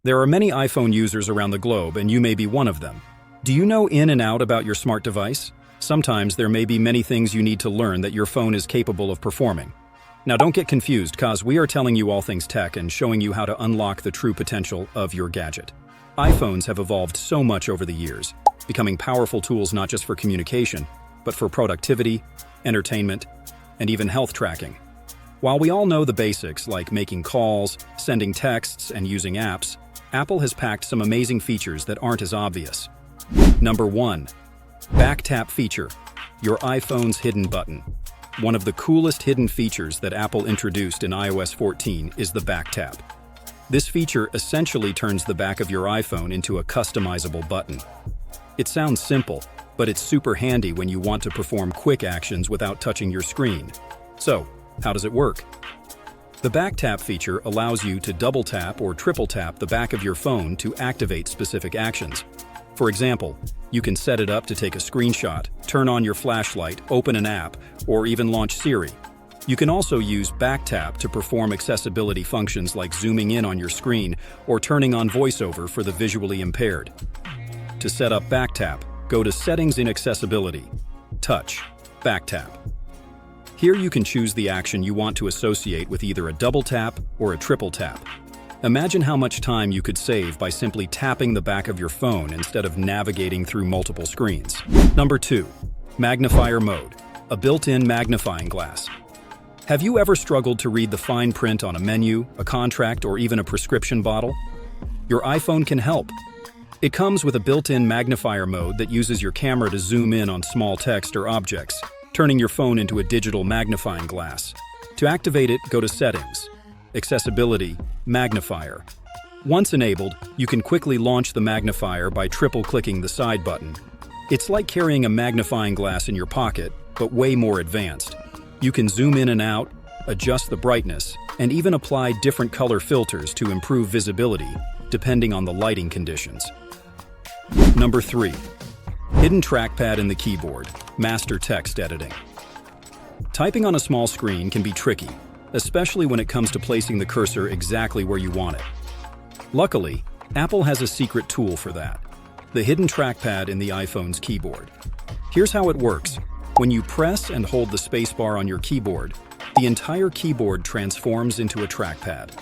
There are many iPhone users around the globe, and you may be one of them. Do you know in and out about your smart device? Sometimes there may be many things you need to learn that your phone is capable of performing. Now don't get confused, cause we are telling you all things tech and showing you how to unlock the true potential of your gadget. iPhones have evolved so much over the years, becoming powerful tools not just for communication, but for productivity, entertainment, and even health tracking. While we all know the basics like making calls, sending texts, and using apps, Apple has packed some amazing features that aren't as obvious. Number 1. Back Tap feature, your iPhone's hidden button. One of the coolest hidden features that Apple introduced in iOS 14 is the Back Tap. This feature essentially turns the back of your iPhone into a customizable button. It sounds simple, but it's super handy when you want to perform quick actions without touching your screen. So, how does it work? The Back Tap feature allows you to double tap or triple tap the back of your phone to activate specific actions. For example, you can set it up to take a screenshot, turn on your flashlight, open an app, or even launch Siri. You can also use Back Tap to perform accessibility functions like zooming in on your screen or turning on VoiceOver for the visually impaired. To set up Back Tap, go to Settings in Accessibility, Touch, Back Tap. Here you can choose the action you want to associate with either a double tap or a triple tap. Imagine how much time you could save by simply tapping the back of your phone instead of navigating through multiple screens. Number 2. Magnifier mode, a built-in magnifying glass. Have you ever struggled to read the fine print on a menu, a contract, or even a prescription bottle? Your iPhone can help. It comes with a built-in magnifier mode that uses your camera to zoom in on small text or objects, turning your phone into a digital magnifying glass. To activate it, go to Settings, Accessibility, Magnifier. Once enabled, you can quickly launch the magnifier by triple-clicking the side button. It's like carrying a magnifying glass in your pocket, but way more advanced. You can zoom in and out, adjust the brightness, and even apply different color filters to improve visibility, depending on the lighting conditions. Number 3. Hidden trackpad in the keyboard, master text editing. Typing on a small screen can be tricky, especially when it comes to placing the cursor exactly where you want it. Luckily, Apple has a secret tool for that: the hidden trackpad in the iPhone's keyboard. Here's how it works. When you press and hold the spacebar on your keyboard, the entire keyboard transforms into a trackpad.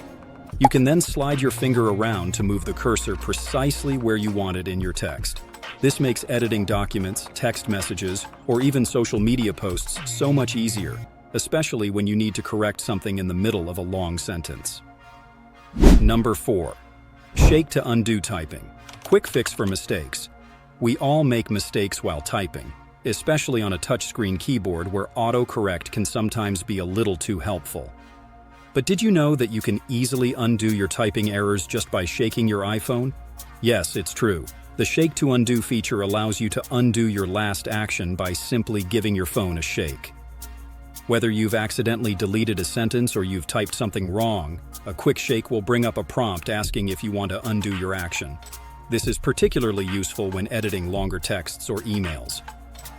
You can then slide your finger around to move the cursor precisely where you want it in your text. This makes editing documents, text messages, or even social media posts so much easier, especially when you need to correct something in the middle of a long sentence. Number 4. Shake to undo typing. Quick fix for mistakes. We all make mistakes while typing, especially on a touchscreen keyboard where autocorrect can sometimes be a little too helpful. But did you know that you can easily undo your typing errors just by shaking your iPhone? Yes, it's true. The Shake to Undo feature allows you to undo your last action by simply giving your phone a shake. Whether you've accidentally deleted a sentence or you've typed something wrong, a quick shake will bring up a prompt asking if you want to undo your action. This is particularly useful when editing longer texts or emails.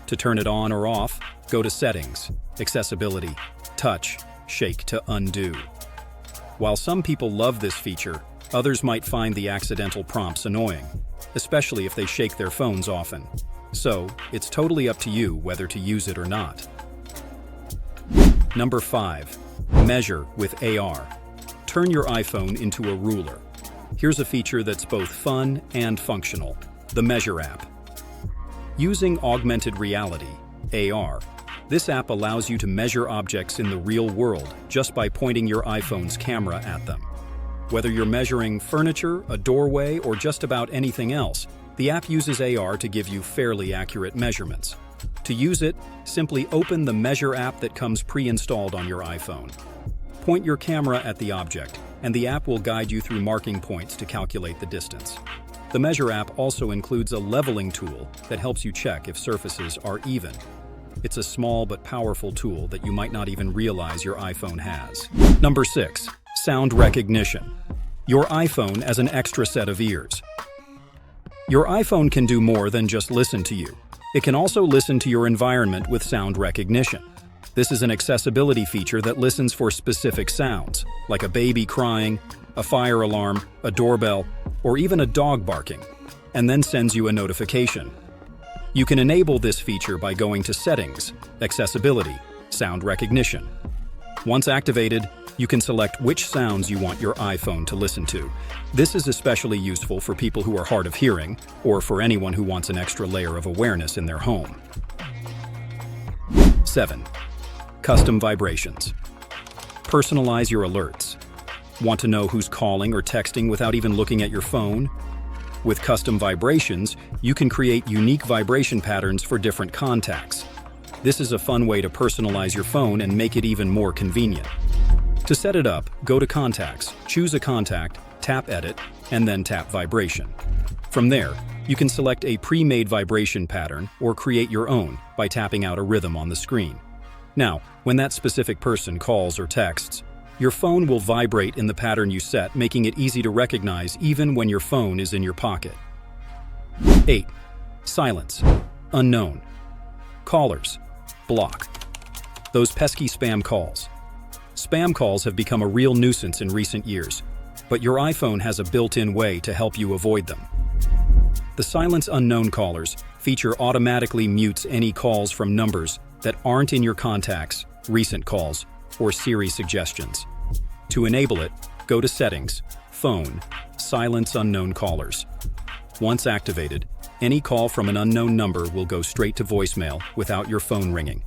To turn it on or off, go to Settings, Accessibility, Touch, Shake to Undo. While some people love this feature, others might find the accidental prompts annoying, especially if they shake their phones often. So, it's totally up to you whether to use it or not. Number 5. Measure with AR. Turn your iPhone into a ruler. Here's a feature that's both fun and functional: the Measure app. Using augmented reality, AR, this app allows you to measure objects in the real world just by pointing your iPhone's camera at them. Whether you're measuring furniture, a doorway, or just about anything else, the app uses AR to give you fairly accurate measurements. To use it, simply open the Measure app that comes pre-installed on your iPhone. Point your camera at the object, and the app will guide you through marking points to calculate the distance. The Measure app also includes a leveling tool that helps you check if surfaces are even. It's a small but powerful tool that you might not even realize your iPhone has. Number 6. Sound recognition. Your iPhone as an extra set of ears. Your iPhone can do more than just listen to you. It can also listen to your environment with sound recognition. This is an accessibility feature that listens for specific sounds, like a baby crying, a fire alarm, a doorbell, or even a dog barking, and then sends you a notification. You can enable this feature by going to Settings, Accessibility, Sound Recognition. Once activated, you can select which sounds you want your iPhone to listen to. This is especially useful for people who are hard of hearing, or for anyone who wants an extra layer of awareness in their home. 7. Custom vibrations. Personalize your alerts. Want to know who's calling or texting without even looking at your phone? With custom vibrations, you can create unique vibration patterns for different contacts. This is a fun way to personalize your phone and make it even more convenient. To set it up, go to Contacts, choose a contact, tap Edit, and then tap Vibration. From there, you can select a pre-made vibration pattern or create your own by tapping out a rhythm on the screen. Now, when that specific person calls or texts, your phone will vibrate in the pattern you set, making it easy to recognize even when your phone is in your pocket. 8. Silence. Unknown. Callers. Block. Those pesky spam calls. Spam calls have become a real nuisance in recent years, but your iPhone has a built-in way to help you avoid them. The Silence Unknown Callers feature automatically mutes any calls from numbers that aren't in your contacts, recent calls, or Siri suggestions. To enable it, go to Settings, Phone, Silence Unknown Callers. Once activated, any call from an unknown number will go straight to voicemail without your phone ringing.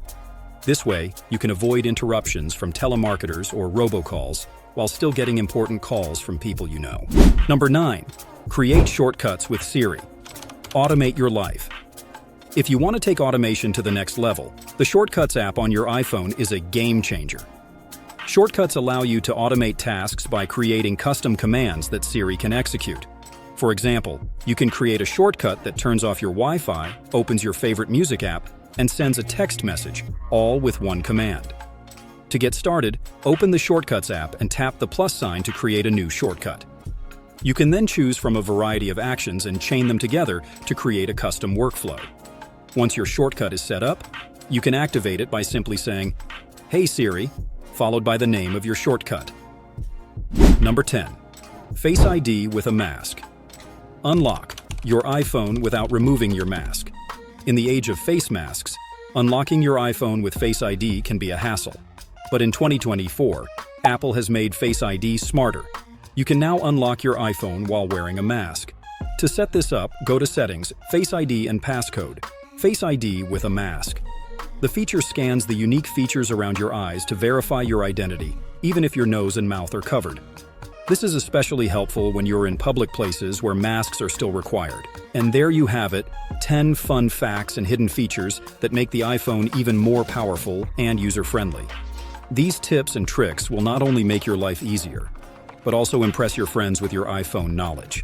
This way, you can avoid interruptions from telemarketers or robocalls while still getting important calls from people you know. Number 9. Create shortcuts with Siri. Automate your life. If you want to take automation to the next level, the Shortcuts app on your iPhone is a game changer. Shortcuts allow you to automate tasks by creating custom commands that Siri can execute. For example, you can create a shortcut that turns off your Wi-Fi, opens your favorite music app, and sends a text message, all with one command. To get started, open the Shortcuts app and tap the plus sign to create a new shortcut. You can then choose from a variety of actions and chain them together to create a custom workflow. Once your shortcut is set up, you can activate it by simply saying, "Hey Siri," followed by the name of your shortcut. Number 10. Face ID with a mask. Unlock your iPhone without removing your mask. In the age of face masks, unlocking your iPhone with Face ID can be a hassle. But in 2024, Apple has made Face ID smarter. You can now unlock your iPhone while wearing a mask. To set this up, go to Settings, Face ID and Passcode. Face ID with a mask. The feature scans the unique features around your eyes to verify your identity, even if your nose and mouth are covered. This is especially helpful when you're in public places where masks are still required. And there you have it, 10 fun facts and hidden features that make the iPhone even more powerful and user-friendly. These tips and tricks will not only make your life easier, but also impress your friends with your iPhone knowledge.